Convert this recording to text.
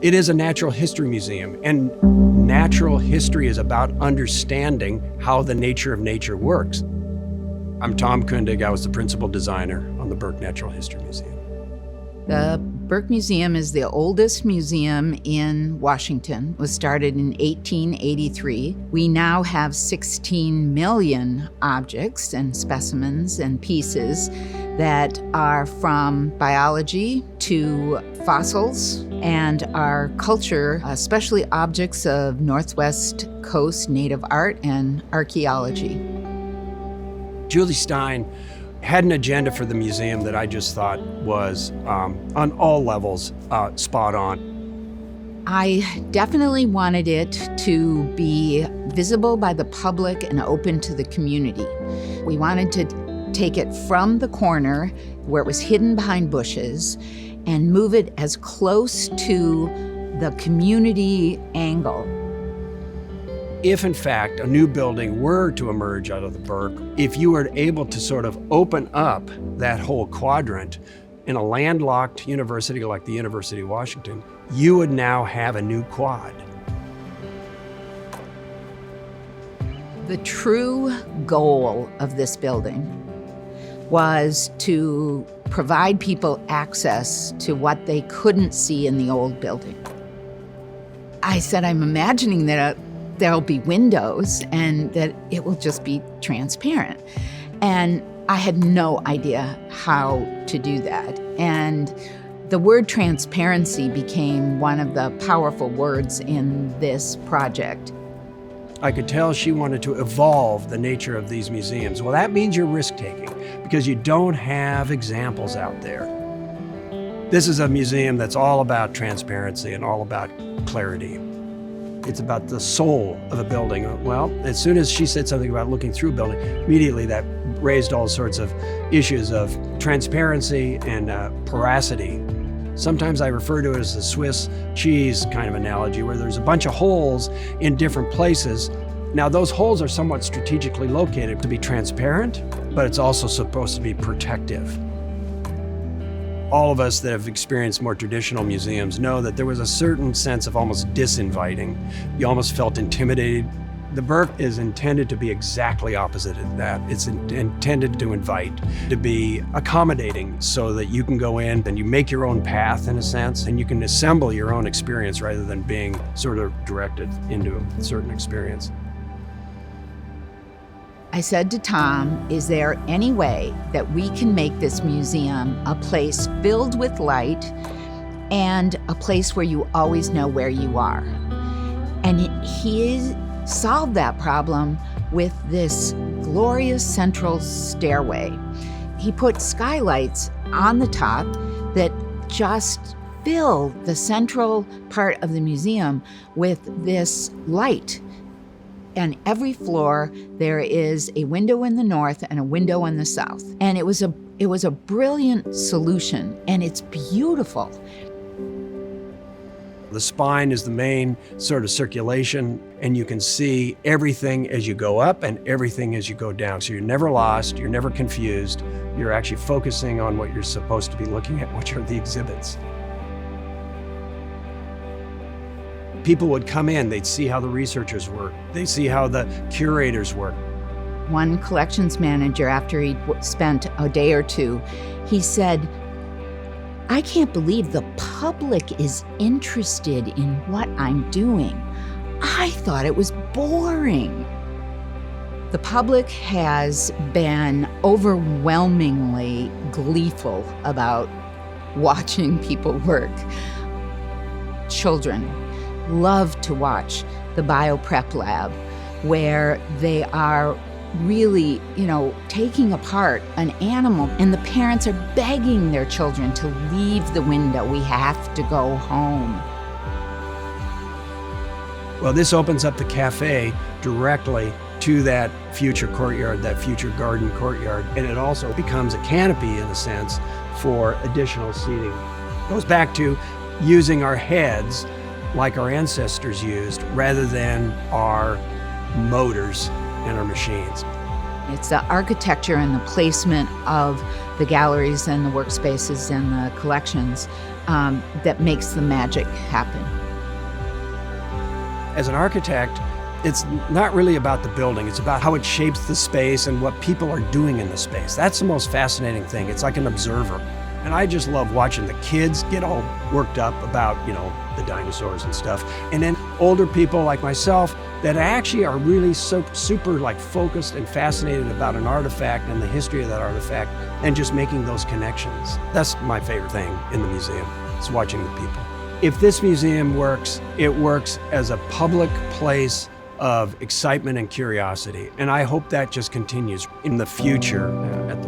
It is a natural history museum, and natural history is about understanding how the nature of nature works. I'm Tom Kundig. I was the principal designer on the Burke Natural History Museum. The Burke Museum is the oldest museum in Washington. It was started in 1883. We now have 16 million objects and specimens and pieces that are from biology to fossils and our culture, especially objects of Northwest Coast native art and archaeology. Julie Stein had an agenda for the museum that I just thought was, on all levels, spot on. I definitely wanted it to be visible by the public and open to the community. We wanted to take it from the corner where it was hidden behind bushes and move it as close to the community angle. If, in fact, a new building were to emerge out of the Burke, if you were able to sort of open up that whole quadrant in a landlocked university like the University of Washington, you would now have a new quad. The true goal of this building was to provide people access to what they couldn't see in the old building. I said, I'm imagining that there'll be windows and that it will just be transparent. And I had no idea how to do that. And the word transparency became one of the powerful words in this project. I could tell she wanted to evolve the nature of these museums. Well, that means you're risk-taking because you don't have examples out there. This is a museum that's all about transparency and all about clarity. It's about the soul of a building. Well, as soon as she said something about looking through a building, immediately that raised all sorts of issues of transparency and porosity. Sometimes I refer to it as the Swiss cheese kind of analogy, where there's a bunch of holes in different places. Now, those holes are somewhat strategically located to be transparent, but it's also supposed to be protective. All of us that have experienced more traditional museums know that there was a certain sense of almost disinviting. You almost felt intimidated. The Burke is intended to be exactly opposite of that. It's intended to invite, to be accommodating so that you can go in and you make your own path in a sense, and you can assemble your own experience rather than being sort of directed into a certain experience. I said to Tom, is there any way that we can make this museum a place filled with light and a place where you always know where you are? And he solved that problem with this glorious central stairway. He put skylights on the top that just fill the central part of the museum with this light. And every floor, there is a window in the north and a window in the south. And it was a brilliant solution, and it's beautiful. The spine is the main sort of circulation, and you can see everything as you go up and everything as you go down. So you're never lost, you're never confused. You're actually focusing on what you're supposed to be looking at, which are the exhibits. People would come in, they'd see how the researchers work, they'd see how the curators work. One collections manager, after he'd spent a day or two, he said, I can't believe the public is interested in what I'm doing. I thought it was boring. The public has been overwhelmingly gleeful about watching people work. Children love to watch the bioprep lab, where they are really, taking apart an animal, and the parents are begging their children to leave the window. We have to go home. Well, this opens up the cafe directly to that future courtyard, that future garden courtyard, and it also becomes a canopy in a sense for additional seating. It goes back to using our heads like our ancestors used, rather than our motors and our machines. It's the architecture and the placement of the galleries and the workspaces and the collections that makes the magic happen. As an architect, it's not really about the building, it's about how it shapes the space and what people are doing in the space. That's the most fascinating thing. It's like an observer. And I just love watching the kids get all worked up about, the dinosaurs and stuff. And then older people like myself that actually are really super focused and fascinated about an artifact and the history of that artifact and just making those connections. That's my favorite thing in the museum, is watching the people. If this museum works, it works as a public place of excitement and curiosity. And I hope that just continues in the future at the